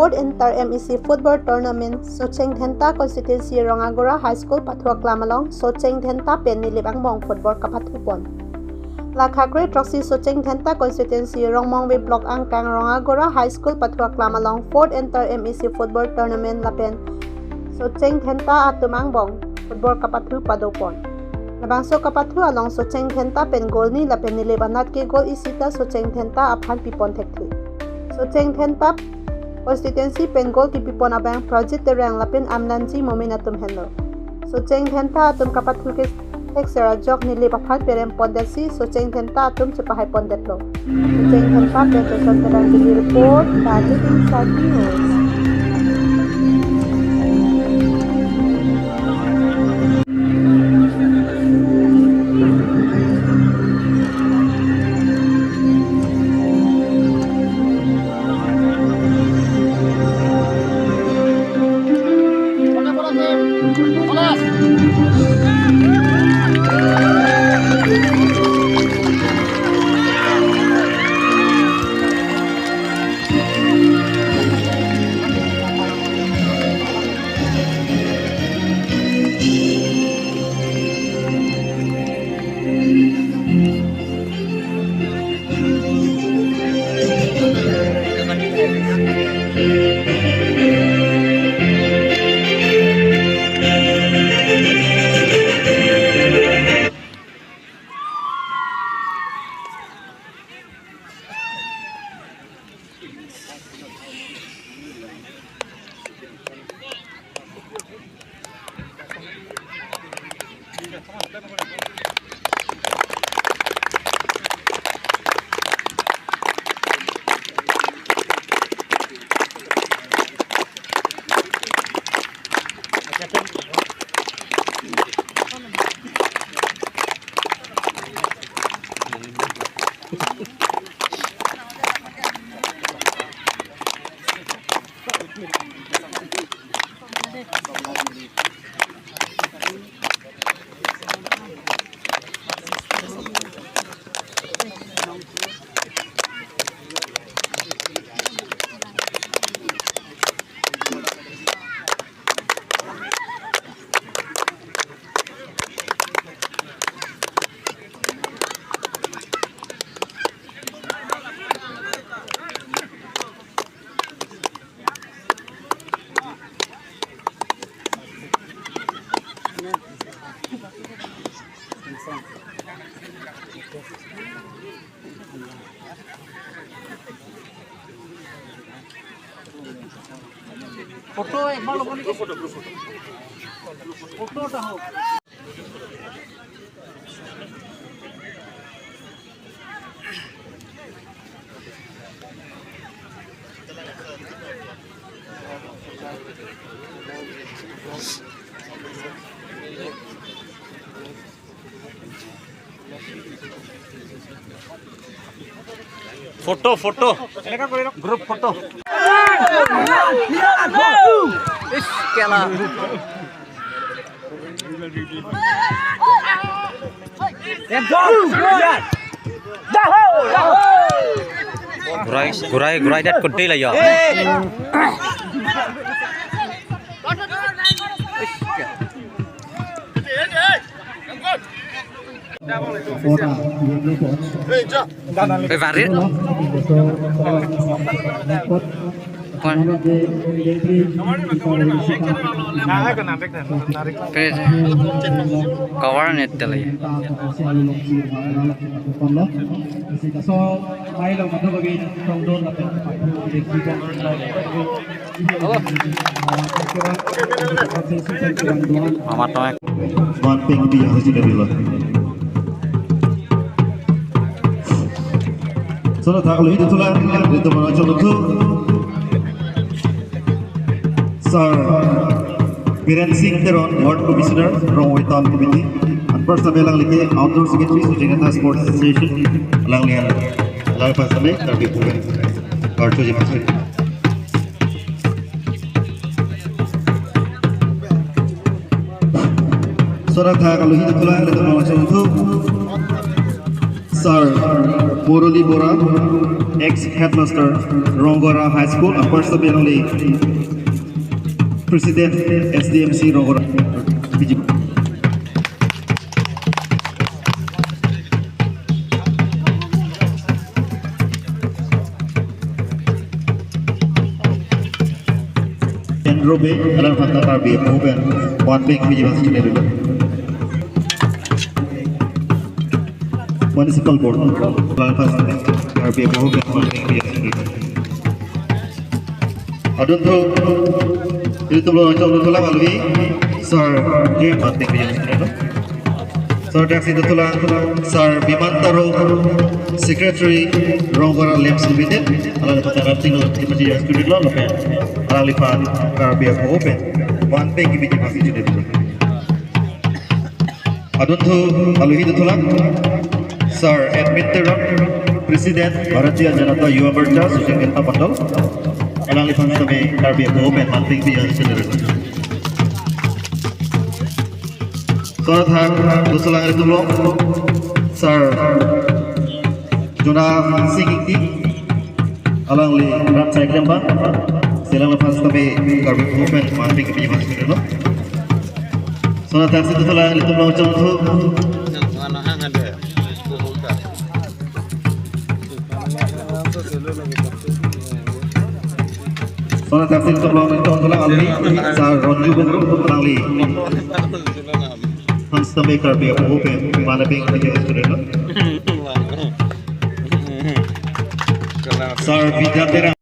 4th Inter MEC Football Tournament Socheng Thenta Constituency Rongagora High School Pathua Klamalong Socheng Thenta Pen Nilibang Bong Football Kapathupon Lakhagre Troxy Socheng Thenta Constituency Rongmongwe Block Angkang Rongagora High School Pathua Klamalong 4th Inter MEC Football Tournament Lapen Socheng Thenta Atumang Bong Football Kapathu Padopon Nabangso Kapathu along Socheng Thenta Pen Goal ni Lapen Nilibanat ke Goal Isita Socheng Thenta Aphan Pipon Thekthi Socheng Thenta Constituency pen goal ki pipon abang project terang lapin amnanji momentum hello Socheng Thenta atum kapathu ke texera jok nili baphat perem pondasi Socheng Thenta atum cepahay pondetlo Socheng Thenta pen terang terang di report tadi inside news photo एक बार लोगों ने photo photo हो photo photo group photo केला गुराई dat kunti lah ya Varit kawaran itu lah ya. Amat toek. One thing di yang sudah bilang. Soalnya tak kalau itu lah itu mana contoh tu. Sir Biren Singh Teron, Ward Commissioner from Waitan Committee. And first of all, lagi Outdoor Secretary Sujanata Sports Association. Lang lihat, lang pas sampai tapi bukan kartu je pasal. Soalnya tak kalau itu lah itu mana contoh tu. Sir Boroli Bora, ex-headmaster, Rongora High School, and first of all, President SDMC Rongora. Robe, alam fanta karbi, open, one big vigilance general. Municipal board, alam fanta karbi, open, one big vigilance general. Adun tu, itu tulang alwi, sir, dia one big vigilance general. Sir, taxi itu tulang, sir, Bimantaro, secretary, Rongora Labs Limited, alam fanta karbi, vigilance general, open. Alifan Karabia open one thing in the passage. Aduntu Aluhi Tulang, Sir Edmund Terang, President Bharatiya Janata Yuva Morcha, Social Media Pandal, Alifan Same Karabia open one thing in the Sir Thang, Tulang Tulong, Sir Juna Singiti, Alangli Ram Saikamba. Silang lepas tapi kami open mandi ke pinjaman sekali, soalnya taksi itu lah itu mau contoh. Soalnya taksi itu mau contoh lah alih, sar ronju bengkok terali. Hans tapi kami open mana ping pinjaman sekali, sar bidang